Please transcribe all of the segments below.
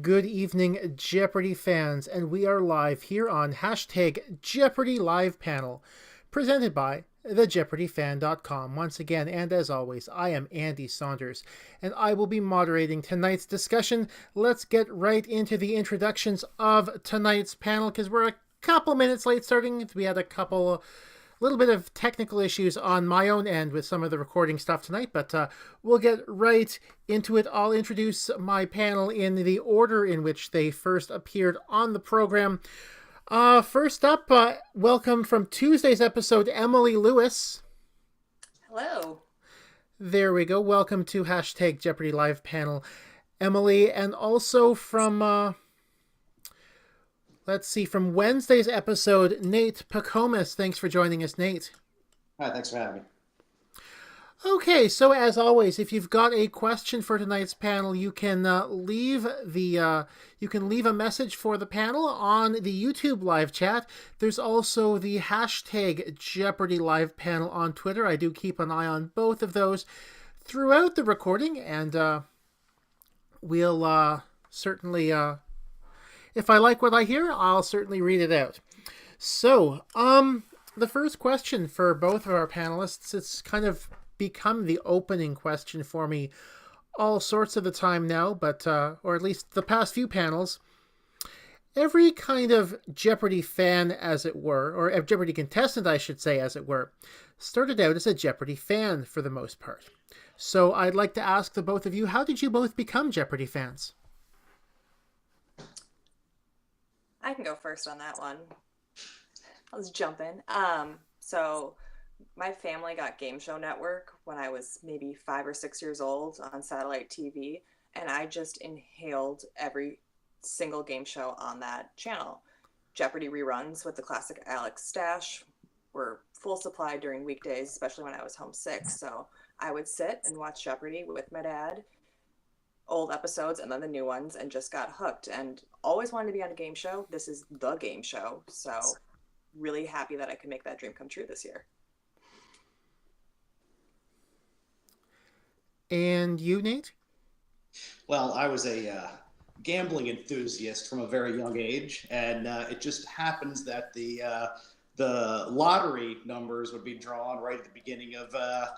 Good evening, Jeopardy fans, and we are live here on hashtag Jeopardy Live Panel, presented by thejeopardyfan.com once again, and as always, I am Andy Saunders, and I will be moderating tonight's discussion. Let's get right into the introductions of tonight's panel, because we're a couple minutes late starting. We had a little bit of technical issues on my own end with some of the recording stuff tonight, but we'll get right into it. I'll introduce my panel in the order in which they first appeared on the program. First up, welcome from Tuesday's episode, Emily Lewis. Hello. There we go. Welcome to hashtag Jeopardy Live Panel, Emily. And also from... let's see, from Wednesday's episode, Nate Pochomis. Thanks for joining us, Nate. Hi, thanks for having me. Okay, so as always, if you've got a question for tonight's panel, you can leave a message for the panel on the YouTube live chat. There's also the hashtag Jeopardy Live Panel on Twitter. I do keep an eye on both of those throughout the recording, and we'll certainly... if I like what I hear, I'll certainly read it out. So, the first question for both of our panelists, it's kind of become the opening question for me all sorts of the time now, but, or at least the past few panels. Every kind of Jeopardy fan, as it were, or a Jeopardy contestant, I should say, as it were, started out as a Jeopardy fan for the most part. So I'd like to ask the both of you, how did you both become Jeopardy fans? I can go first on that one. Let's jump in. So my family got Game Show Network when I was maybe 5 or 6 years old on satellite TV, and I just inhaled every single game show on that channel. Jeopardy reruns with the classic Alex Stash were full supply during weekdays, especially when I was homesick. So I would sit and watch Jeopardy with my dad, old episodes and then the new ones, and just got hooked and always wanted to be on a game show. This is the game show, so really happy that I could make that dream come true this year. And you, Nate? Well, I was a gambling enthusiast from a very young age, and it just happens that the lottery numbers would be drawn right at the beginning of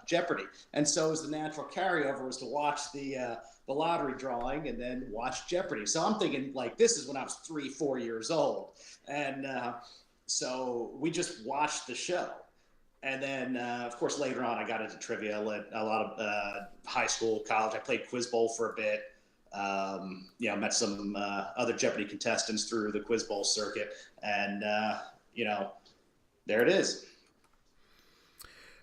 Jeopardy, and so as the natural carryover was to watch the lottery drawing and then watch Jeopardy. So I'm thinking, like, this is when I was 3-4 years old, and so we just watched the show. And then, of course, later on, I got into trivia, a lot of high school, college. I played Quiz Bowl for a bit. Met some other Jeopardy contestants through the Quiz Bowl circuit, and there it is.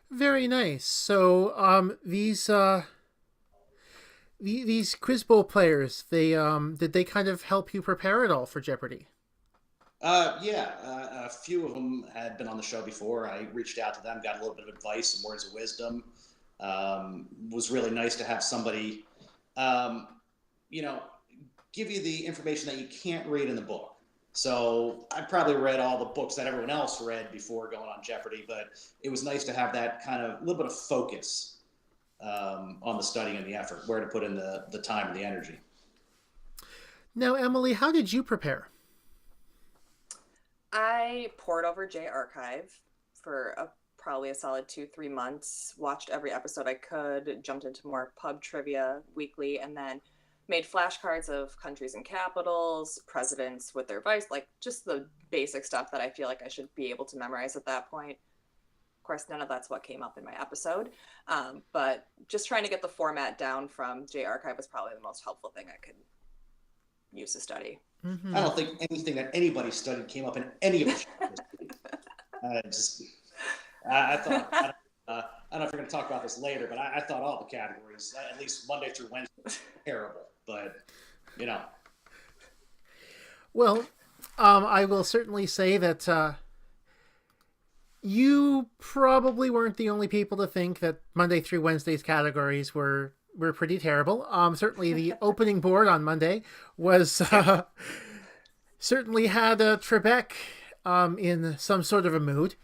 Very nice. So, these Quiz Bowl players, did they kind of help you prepare at all for Jeopardy? A few of them had been on the show before. I reached out to them, got a little bit of advice, some words of wisdom. Was really nice to have somebody, give you the information that you can't read in the book. So I probably read all the books that everyone else read before going on Jeopardy, but it was nice to have that kind of little bit of focus on the study and the effort, where to put in the time and the energy. Now, Emily, how did you prepare? I poured over J Archive for probably a solid 2-3 months, watched every episode I could, jumped into more pub trivia weekly, and then made flashcards of countries and capitals, presidents with their vice, like just the basic stuff that I feel like I should be able to memorize at that point. Of course, none of that's what came up in my episode, but just trying to get the format down from J Archive was probably the most helpful thing I could use to study. Mm-hmm. I don't think anything that anybody studied came up in any of the shows. I thought, I don't know if we're going to talk about this later, but I thought all the categories, at least Monday through Wednesday, were terrible. But, Well, I will certainly say that you probably weren't the only people to think that Monday through Wednesday's categories were pretty terrible. Certainly the opening board on Monday was certainly had Trebek in some sort of a mood.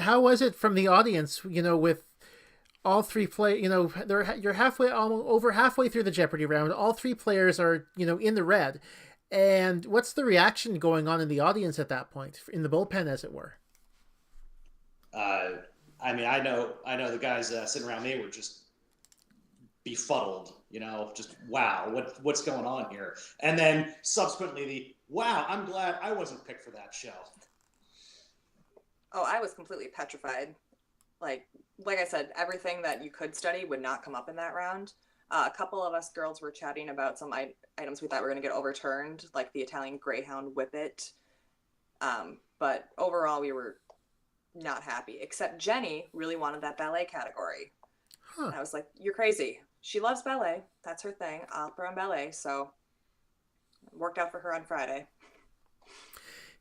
How was it from the audience, with all three play. You're halfway, almost over halfway through the Jeopardy round. All three players are in the red. And what's the reaction going on in the audience at that point, in the bullpen, as it were? I mean, I know the guys sitting around me were just befuddled. Just wow, what's going on here? And then subsequently, wow, I'm glad I wasn't picked for that show. Oh, I was completely petrified. Like I said, everything that you could study would not come up in that round. A couple of us girls were chatting about some items we thought were going to get overturned, like the Italian Greyhound Whippet. But overall, we were not happy, except Jenny really wanted that ballet category. Huh. And I was like, you're crazy. She loves ballet. That's her thing. Opera and ballet. So it worked out for her on Friday.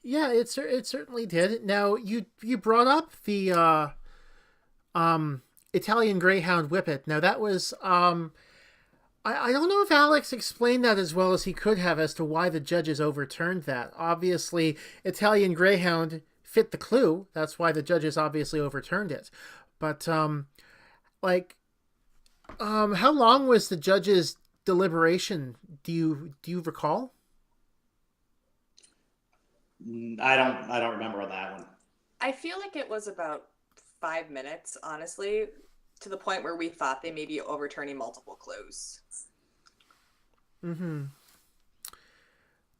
Yeah, it certainly did. Now, you brought up the Italian Greyhound Whippet. Now, that was... I don't know if Alex explained that as well as he could have as to why the judges overturned that. Obviously, Italian Greyhound fit the clue. That's why the judges obviously overturned it. But, how long was the judges' deliberation? Do you recall? I don't remember on that one. I feel like it was about 5 minutes, honestly, to the point where we thought they may be overturning multiple clues. Mm-hmm.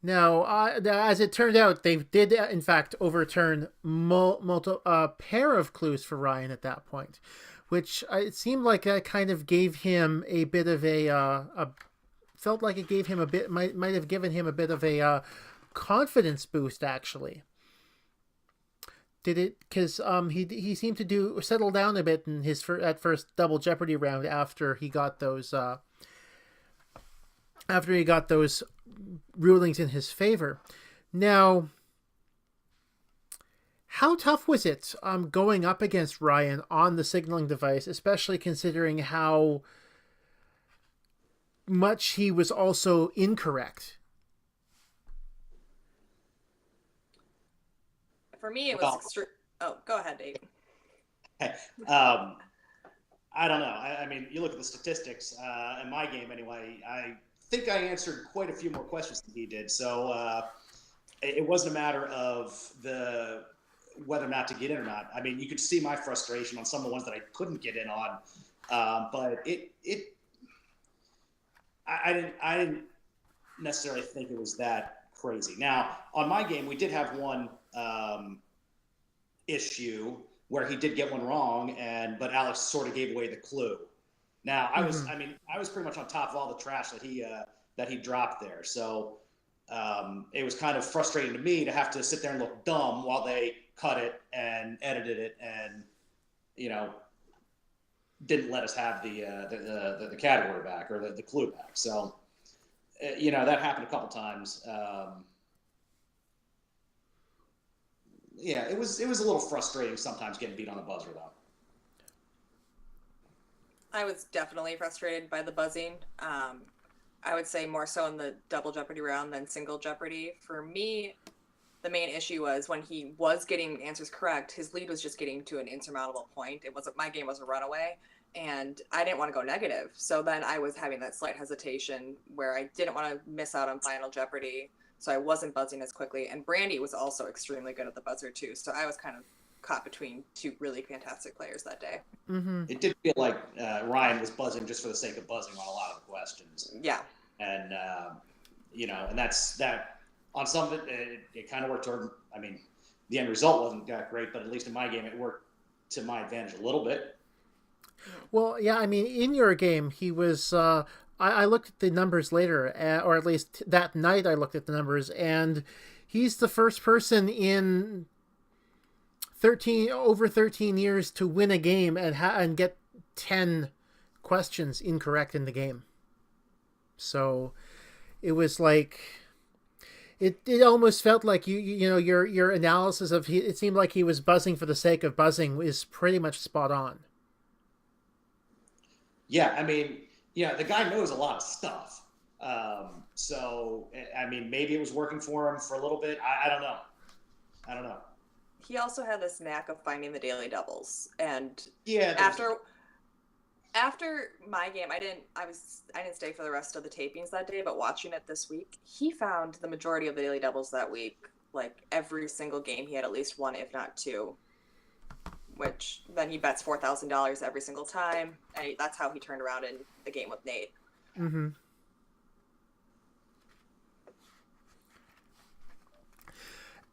Now, as it turned out, they did, in fact, overturn a pair of clues for Ryan at that point, which it seemed like that kind of gave him a bit of felt like it gave him a bit, might have given him a bit of a confidence boost, actually. Did it? Because he seemed to settle down a bit in his first double Jeopardy round after he got those rulings in his favor. Now, how tough was it going up against Ryan on the signaling device, especially considering how much he was also incorrect? For me, it was Oh, go ahead, Dave. Hey, I don't know. I mean, you look at the statistics in my game anyway. I think I answered quite a few more questions than he did. So it wasn't a matter of whether or not to get in or not. I mean, you could see my frustration on some of the ones that I couldn't get in on. But I didn't necessarily think it was that crazy. Now, on my game, we did have one issue where he did get one wrong, but Alex sort of gave away the clue. Now, I was pretty much on top of all the trash that he dropped there. So it was kind of frustrating to me to have to sit there and look dumb while they cut it and edited it and, didn't let us have the category back or the clue back. So, that happened a couple times. Yeah, it was a little frustrating sometimes getting beat on the buzzer, though. I was definitely frustrated by the buzzing. I would say more so in the double Jeopardy round than single Jeopardy. For me, the main issue was when he was getting answers correct, his lead was just getting to an insurmountable point. My game was a runaway, and I didn't want to go negative. So then I was having that slight hesitation where I didn't want to miss out on Final Jeopardy. So I wasn't buzzing as quickly. And Brandy was also extremely good at the buzzer, too. So I was kind of caught between two really fantastic players that day. Mm-hmm. It did feel like Ryan was buzzing just for the sake of buzzing on a lot of the questions. Yeah. And, and that's that. On some of it kind of worked toward, the end result wasn't that great, but at least in my game, it worked to my advantage a little bit. Well, yeah, in your game, he was... I looked at the numbers later, or at least that night I looked at the numbers, and he's the first person in over 13 years to win a game and get 10 questions incorrect in the game. So it was like it almost felt like your analysis of it seemed like he was buzzing for the sake of buzzing is pretty much spot on. Yeah, the guy knows a lot of stuff. So, maybe it was working for him for a little bit. I don't know. He also had this knack of finding the daily doubles. And yeah, After my game, I didn't stay for the rest of the tapings that day, but watching it this week, he found the majority of the daily doubles that week. Like every single game, he had at least one, if not two. Which then he bets $4,000 every single time, and that's how he turned around in the game with Nate. Mm-hmm.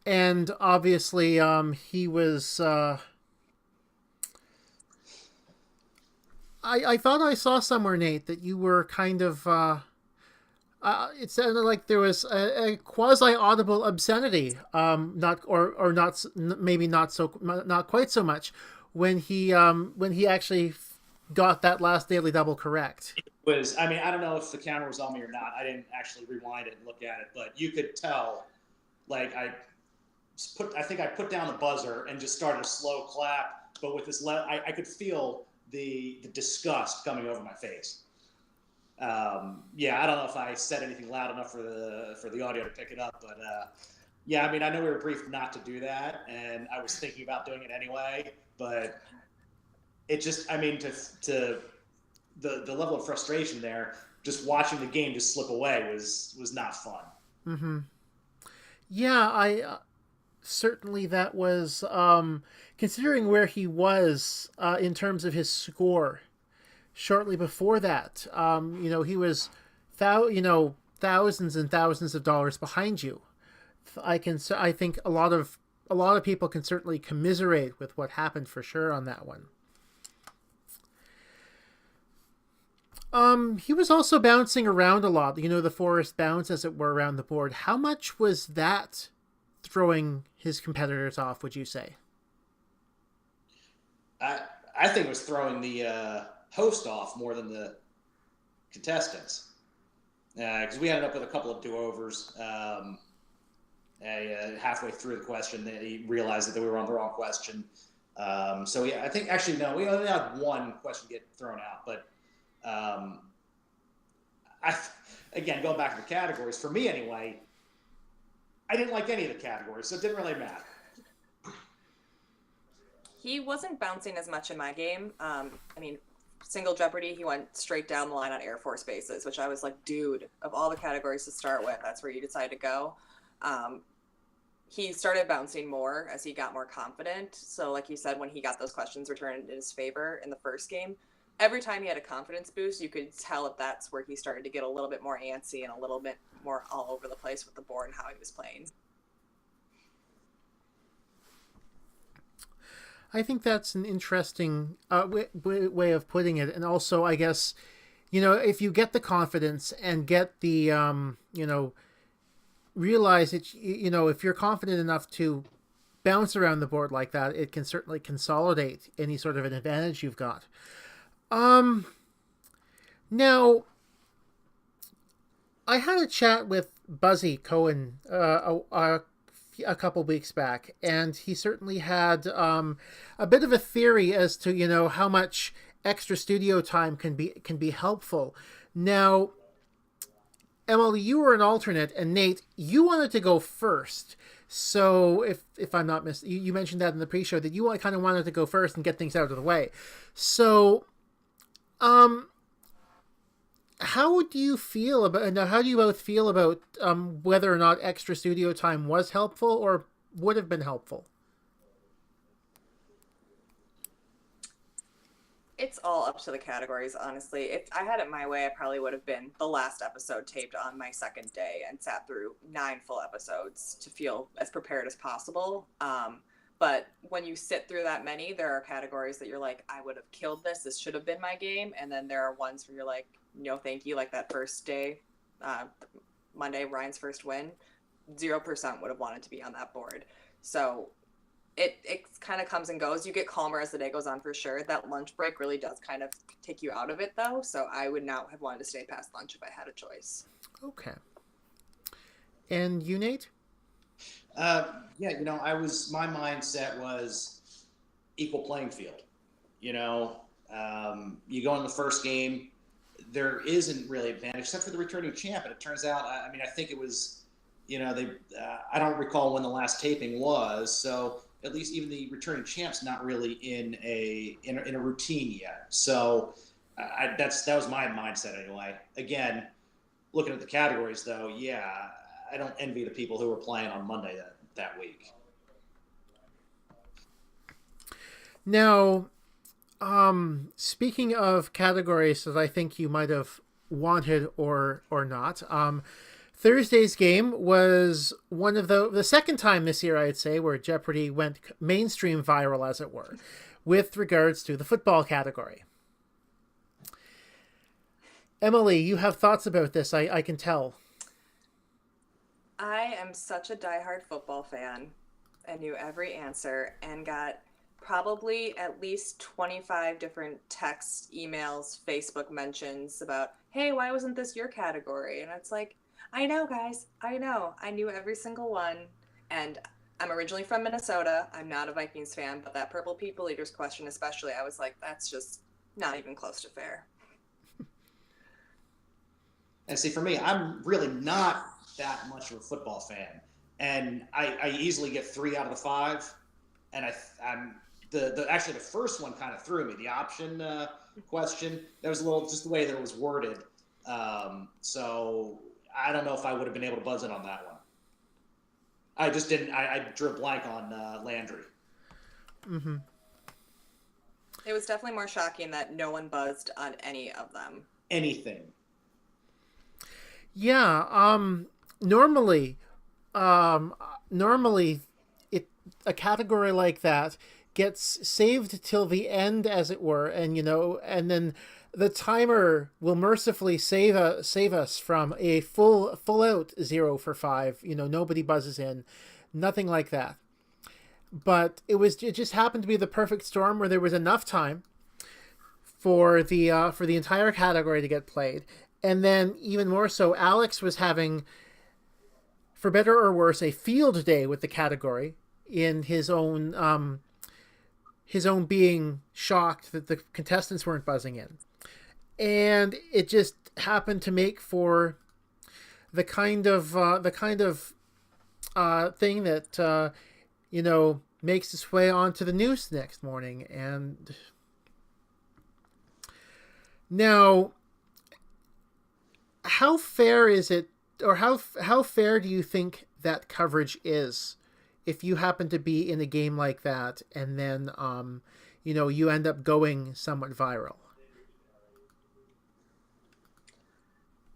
And obviously, he was. I thought I saw somewhere, Nate, that you were kind of. It sounded like there was a quasi audible obscenity, not or not, maybe not quite so much, when he actually got that last daily double correct. I mean, I don't know if the camera was on me or not. I didn't actually rewind it and look at it, but you could tell. Like I think I put down the buzzer and just started a slow clap, but with this, I could feel the disgust coming over my face. Yeah, I don't know if I said anything loud enough for the audio to pick it up, but yeah, I mean, I know we were briefed not to do that, and I was thinking about doing it anyway, but it just, I mean, to the level of frustration there, just watching the game just slip away was not fun. Mm-hmm. Yeah, I certainly that was considering where he was in terms of his score shortly before that. He was thousands and thousands of dollars behind you. I think a lot of people can certainly commiserate with what happened for sure on that one. He was also bouncing around a lot, the forest bounce, as it were, around the board. How much was that throwing his competitors off, would you say? I think it was throwing the host off more than the contestants. Because we ended up with a couple of do-overs. Halfway through the question, he realized that we were on the wrong question. So yeah, I think actually, no, we only had one question get thrown out, but again, going back to the categories, for me anyway, I didn't like any of the categories, so it didn't really matter. He wasn't bouncing as much in my game. I mean, single Jeopardy, he went straight down the line on Air Force bases, which I was like, dude, of all the categories to start with, that's where you decide to go. He started bouncing more as he got more confident. So like you said, when he got those questions returned in his favor in the first game, every time he had a confidence boost, you could tell if that's where he started to get a little bit more antsy and a little bit more all over the place with the board and how he was playing. I think that's an interesting way of putting it. And also, I guess, if you get the confidence and get the, realize that, if you're confident enough to bounce around the board like that, it can certainly consolidate any sort of an advantage you've got. Now, I had a chat with Buzzy Cohen a couple weeks back, and he certainly had a bit of a theory as to how much extra studio time can be helpful. Now, Emily, you were an alternate, and Nate, you wanted to go first. So if I'm not you mentioned that in the pre-show that you kind of wanted to go first and get things out of the way. So, how do you both feel about whether or not extra studio time was helpful or would have been helpful? It's all up to the categories, honestly. If I had it my way, I probably would have been the last episode taped on my second day and sat through 9 full episodes to feel as prepared as possible. But when you sit through that many, there are categories that you're like, I would have killed this. This should have been my game. And then there are ones where you're like, no, thank you. Like that first day, Monday, Ryan's first win, 0% would have wanted to be on that board. So it kind of comes and goes. You get calmer as the day goes on for sure. That lunch break really does kind of take you out of it though. So I would not have wanted to stay past lunch if I had a choice. Okay. And you, Nate? Yeah, my mindset was equal playing field. You go in the first game, there isn't really advantage except for the returning champ. And it turns out, I think it was, I don't recall when the last taping was. So at least even the returning champ's not really in a routine yet. So That was my mindset anyway. Again, looking at the categories though, yeah, I don't envy the people who were playing on Monday that week. Now, speaking of categories that I think you might have wanted or not, Thursday's game was one of the second time this year, I'd say, where Jeopardy went mainstream viral, as it were, with regards to the football category. Emily, you have thoughts about this, I can tell. I am such a diehard football fan and knew every answer and got probably at least 25 different texts, emails, Facebook mentions about, hey, why wasn't this your category? And it's like, I know, guys, I know. I knew every single one. And I'm originally from Minnesota. I'm not a Vikings fan, but that Purple People Eaters question, especially, I was like, that's just not even close to fair. And see, for me, I'm really not that much of a football fan, and I easily get 3 out of the 5. And I'm actually the first one kind of threw me. The option question, that was a little just the way that it was worded. So I don't know if I would have been able to buzz in on that one. I just didn't. I drew a blank on Landry. Mm-hmm. It was definitely more shocking that no one buzzed on any of them. Anything. Yeah. Normally, a category like that gets saved till the end, as it were, and and then the timer will mercifully save us from a full out 0 for 5. Nobody buzzes in, nothing like that. But it just happened to be the perfect storm where there was enough time for the entire category to get played. And then even more so, Alex was having, for better or worse, a field day with the category, in his own being shocked that the contestants weren't buzzing in. And it just happened to make for the kind of thing that makes its way onto the news the next morning. And now, how fair is it, or how fair do you think that coverage is, if you happen to be in a game like that and then you end up going somewhat viral?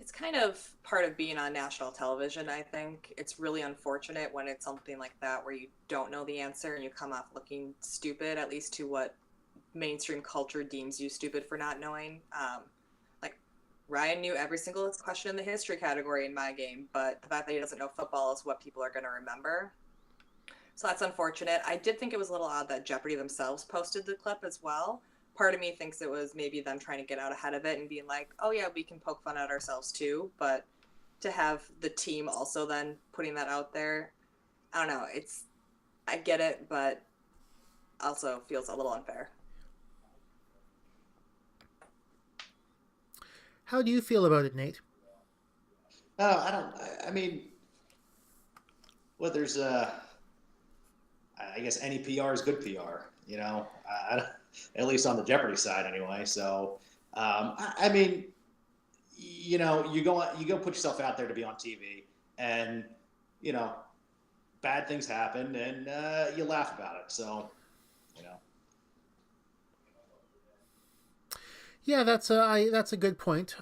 It's kind of part of being on national television, I think. It's really unfortunate when it's something like that where you don't know the answer and you come off looking stupid, at least to what mainstream culture deems you stupid for not knowing. Like, Ryan knew every single question in the history category in my game, but the fact that he doesn't know football is what people are going to remember. So that's unfortunate. I did think it was a little odd that Jeopardy themselves posted the clip as well. Part of me thinks it was maybe them trying to get out ahead of it and being like, oh yeah, we can poke fun at ourselves too. But to have the team also then putting that out there, I don't know. I get it, but also feels a little unfair. How do you feel about it, Nate? I mean, well, there's I guess any PR is good PR, at least on the Jeopardy side anyway. So, I mean, you go put yourself out there to be on TV, and bad things happen, and you laugh about it. So, Yeah, that's a good point.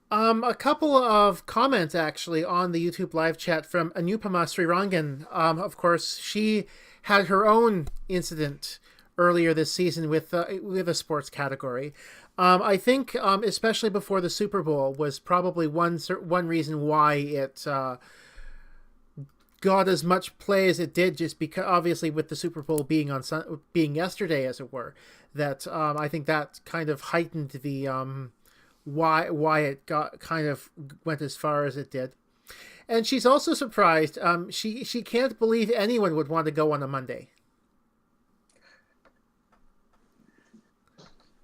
A couple of comments actually on the YouTube live chat from Anupama Srirangan. Of course, she had her own incident earlier this season with a sports category. I think, especially before the Super Bowl, was probably one reason why it got as much play as it did, just because obviously with the Super Bowl being being yesterday, as it were, that I think that kind of heightened the why it got kind of went as far as it did. And she's also surprised. She can't believe anyone would want to go on a Monday.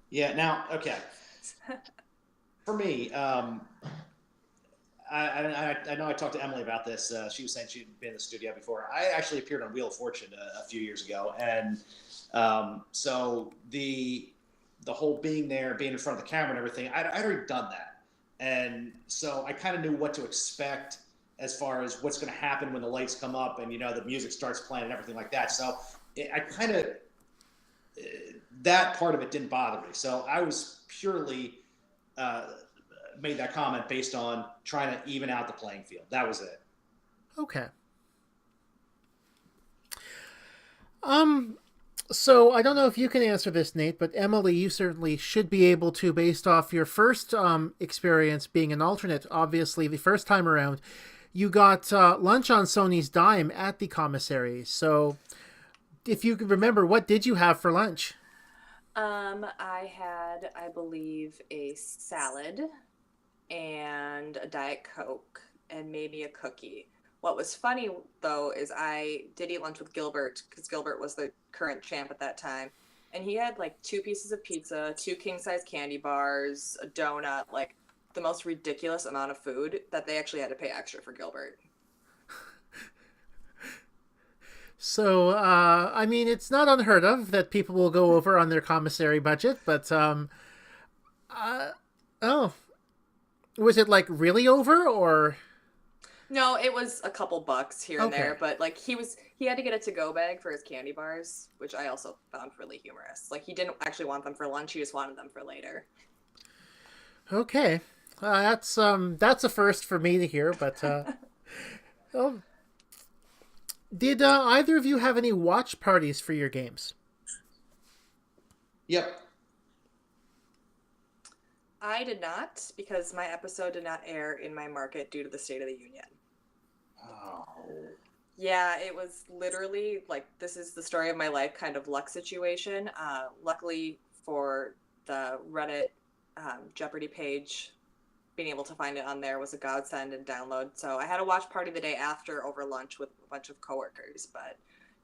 Yeah. Now, okay. For me, I know I talked to Emily about this. She was saying she'd been in the studio before. I actually appeared on Wheel of Fortune a few years ago, and so the whole being there, being in front of the camera and everything, I'd already done that, and so I kind of knew what to expect as far as what's going to happen when the lights come up and the music starts playing and everything like that. So I kind of that part of it didn't bother me. So I was purely made that comment based on trying to even out the playing field. That was it. Okay. So I don't know if you can answer this, Nate, but Emily, you certainly should be able to, based off your first experience being an alternate. Obviously, the first time around, you got lunch on Sony's dime at the commissary. So if you could remember, what did you have for lunch? I had, I believe, a salad and a Diet Coke and maybe a cookie. What was funny, though, is I did eat lunch with Gilbert because Gilbert was the current champ at that time. And he had like 2 pieces of pizza, 2 king-size candy bars, a donut, like the most ridiculous amount of food that they actually had to pay extra for Gilbert. So, I mean, it's not unheard of that people will go over on their commissary budget, but, oh, was it like really over or? No, it was a couple bucks here and Okay. there, but like he had to get a to-go bag for his candy bars, which I also found really humorous. Like he didn't actually want them for lunch, he just wanted them for later. Okay. That's a first for me to hear, but, oh. Did either of you have any watch parties for your games? Yep. I did not, because my episode did not air in my market due to the State of the Union. Oh. Yeah, it was literally like, this is the story of my life kind of luck situation. Luckily for the Reddit Jeopardy page, being able to find it on there was a godsend and download. So I had a watch party the day after over lunch with a bunch of coworkers, but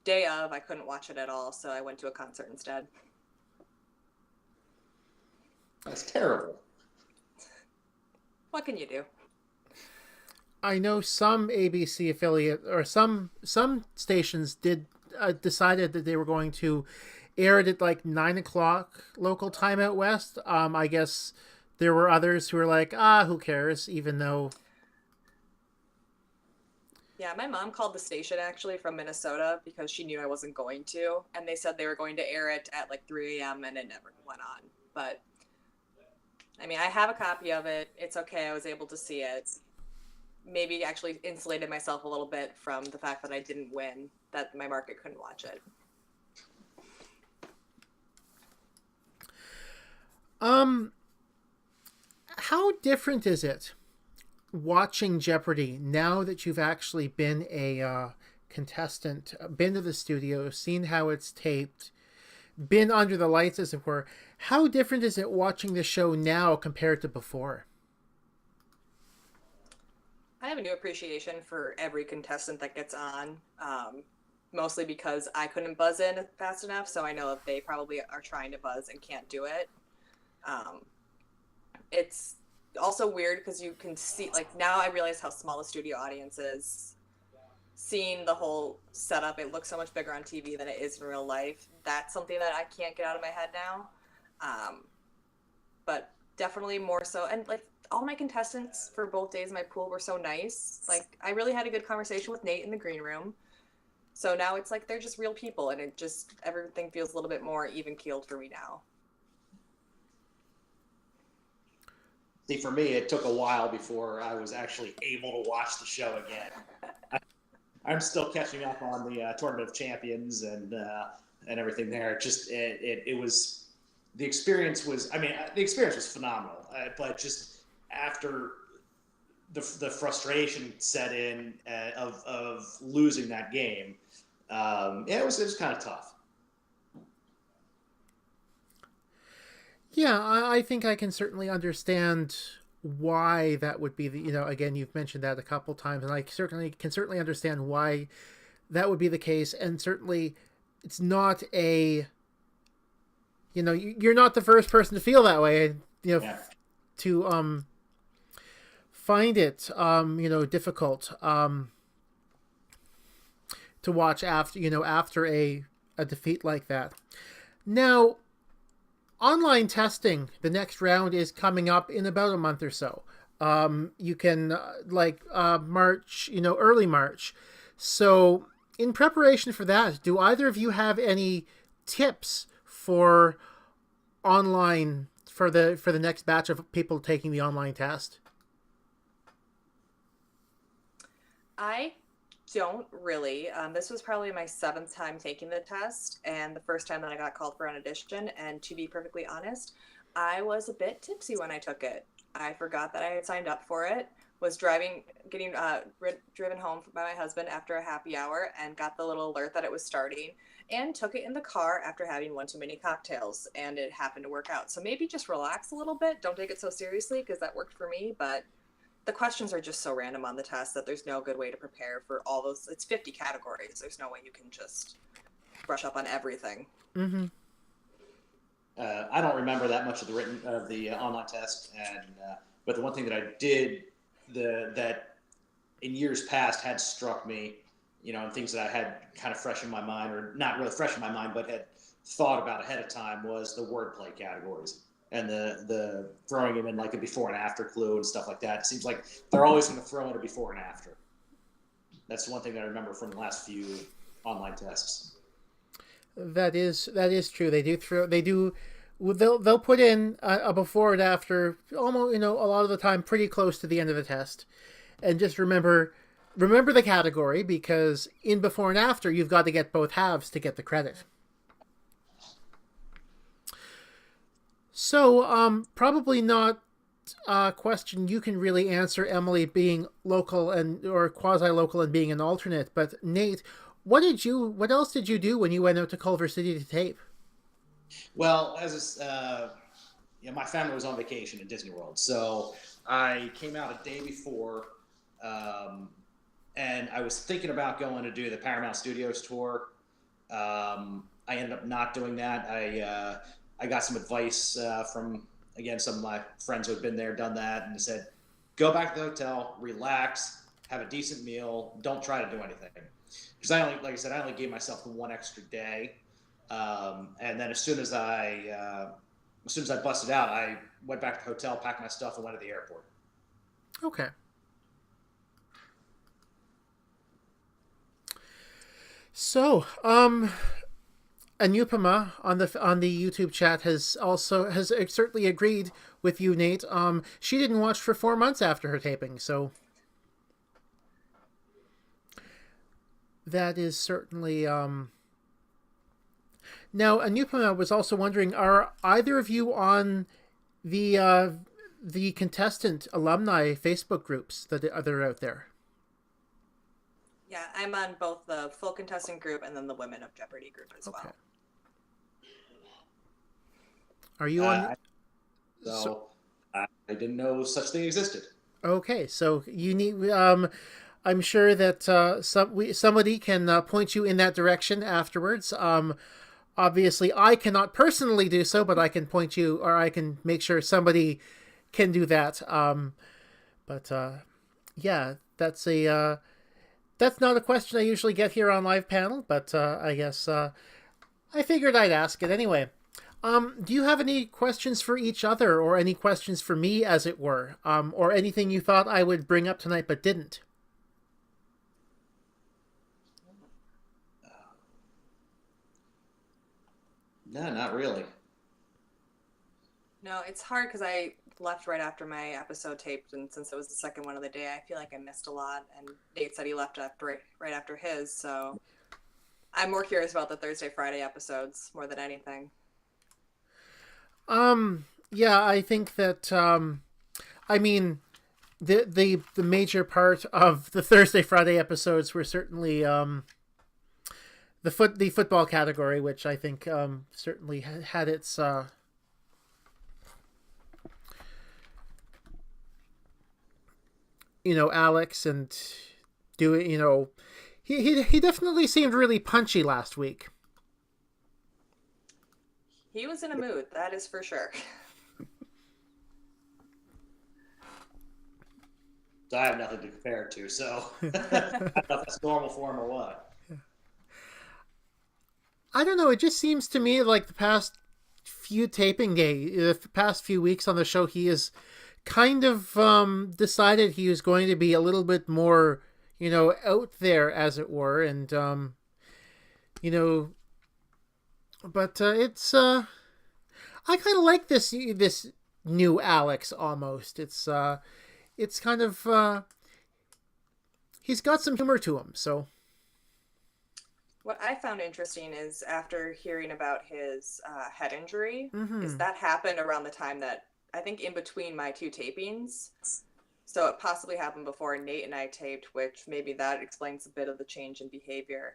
day of I couldn't watch it at all, so I went to a concert instead. That's terrible. What can you do? I know some ABC affiliate or some stations did decided that they were going to air it at like 9:00 local time out west. I guess there were others who were like, who cares? Even though, Yeah, my mom called the station actually from Minnesota because she knew I wasn't going to, and they said they were going to air it at like 3 a.m. and it never went on. But I mean, I have a copy of it. It's okay. I was able to see it. Maybe actually insulated myself a little bit from the fact that I didn't win, that my market couldn't watch it. how different is it watching Jeopardy now that you've actually been a contestant, been to the studio, seen how it's taped, been under the lights, as it were? How different is it watching the show now compared to before? I have a new appreciation for every contestant that gets on, mostly because I couldn't buzz in fast enough, so I know that they probably are trying to buzz and can't do it. It's also weird because you can see, like, now I realize how small the studio audience is. Seeing the whole setup, it looks so much bigger on TV than it is in real life. That's something that I can't get out of my head now. But definitely more so. And, like, all my contestants for both days in my pool were so nice. Like, I really had a good conversation with Nate in the green room. So now it's like they're just real people, and it just, everything feels a little bit more even-keeled for me now. See, for me, it took a while before I was actually able to watch the show again. I'm still catching up on the Tournament of Champions and everything there. It was, the experience was, I mean, the experience was phenomenal, but just after the frustration set in of losing that game, it was kind of tough. Yeah, I think I can certainly understand why that would be again, you've mentioned that a couple times, and I can understand why that would be the case. And certainly it's not you're not the first person to feel that way, Yeah. to find it difficult to watch after a defeat like that. Now, online testing, the next round is coming up in about a month or so. You can March, early March. So in preparation for that, do either of you have any tips for online for the next batch of people taking the online test? I don't really. This was probably my 7th time taking the test, and the first time that I got called for an audition. And to be perfectly honest, I was a bit tipsy when I took it. I forgot that I had signed up for it. Was getting driven home by my husband after a happy hour, and got the little alert that it was starting, and took it in the car after having one too many cocktails, and it happened to work out. So maybe just relax a little bit. Don't take it so seriously, because that worked for me, but the questions are just so random on the test that there's no good way to prepare for all those. It's 50 categories. There's no way you can just brush up on everything. Mm-hmm. I don't remember that much of the online test, but the one thing that I did that in years past had struck me, and things that I had kind of fresh in my mind, or not really fresh in my mind, but had thought about ahead of time, was the wordplay categories. And the throwing them in like a before and after clue and stuff like that. It seems like they're always going to throw in a before and after. That's one thing that I remember from the last few online tests. That is true. They'll put in a before and after, almost, a lot of the time pretty close to the end of the test. And just remember the category, because in before and after you've got to get both halves to get the credit. So, probably not a question you can really answer, Emily, being local or quasi-local and being an alternate. But Nate, what else did you do when you went out to Culver City to tape? Well, my family was on vacation at Disney World, so I came out a day before, and I was thinking about going to do the Paramount Studios tour. I ended up not doing that. I got some advice from, again, some of my friends who had been there, done that, and they said, go back to the hotel, relax, have a decent meal, don't try to do anything. Because like I said, I only gave myself the one extra day. And then as soon as I busted out, I went back to the hotel, packed my stuff, and went to the airport. Okay. So, Anupama on the YouTube chat has certainly agreed with you, Nate. She didn't watch for 4 months after her taping, so that is certainly. Now, Anupama was also wondering: are either of you on the contestant alumni Facebook groups that are out there? Yeah, I'm on both the full contestant group and then the Women of Jeopardy group as well. Are you on? I didn't know such thing existed. Okay, so you need. I'm sure that somebody can point you in that direction afterwards. Obviously, I cannot personally do so, but I can point you, or I can make sure somebody can do that. Yeah, that's not a question I usually get here on Live Panel, but I guess I figured I'd ask it anyway. Do you have any questions for each other, or any questions for me, as it were, or anything you thought I would bring up tonight but didn't? No, not really. No, it's hard because I left right after my episode taped, and since it was the second one of the day, I feel like I missed a lot. And Nate said he left right after his, so I'm more curious about the Thursday, Friday episodes more than anything. Yeah, I think that I mean, the major part of the Thursday, Friday episodes were certainly the football category, which I think certainly had its Alex and doing he definitely seemed really punchy last week. He was in a mood, that is for sure. So I have nothing to compare it to. So I don't know if that's normal for him or what. I don't know. It just seems to me like the past few taping days, the past few weeks on the show, he has kind of decided he was going to be a little bit more, out there, as it were, and but it's I kind of like this new Alex almost. It's kind of he's got some humor to him, so. What I found interesting is after hearing about his head injury, Mm-hmm. is that happened around the time that I think in between my two tapings. So it possibly happened before Nate and I taped, which maybe that explains a bit of the change in behavior.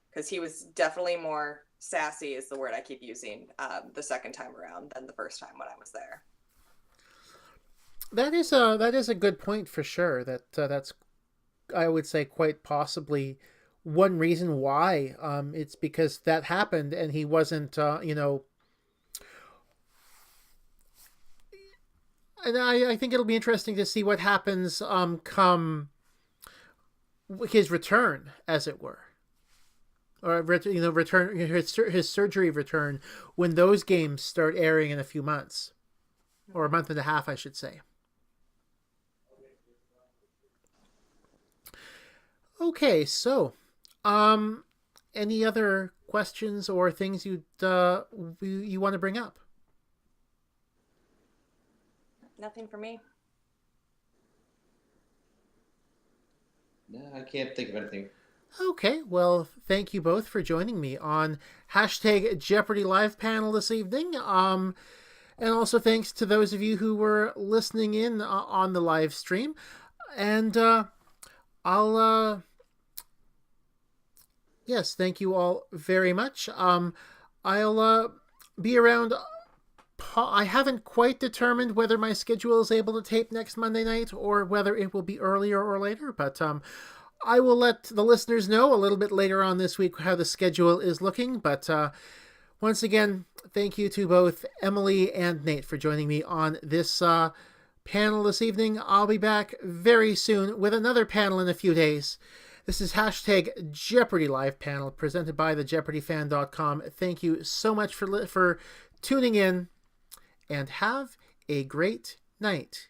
Because he was definitely more sassy, is the word I keep using, the second time around than the first time when I was there. That is a good point for sure. That's, I would say, quite possibly one reason why. It's because that happened and he wasn't and I think it'll be interesting to see what happens come his return, as it were, or return his surgery return, when those games start airing in a few months, or a month and a half, I should say. Okay, so any other questions or things you want to bring up? Nothing for me. No, I can't think of anything. Okay, well, thank you both for joining me on hashtag Jeopardy Live panel this evening. And also thanks to those of you who were listening in on the live stream. And yes, thank you all very much. I'll be around. I haven't quite determined whether my schedule is able to tape next Monday night or whether it will be earlier or later, but I will let the listeners know a little bit later on this week how the schedule is looking. But once again, thank you to both Emily and Nate for joining me on this panel this evening. I'll be back very soon with another panel in a few days. This is hashtag Jeopardy Live panel presented by thejeopardyfan.com. Thank you so much for tuning in, and have a great night.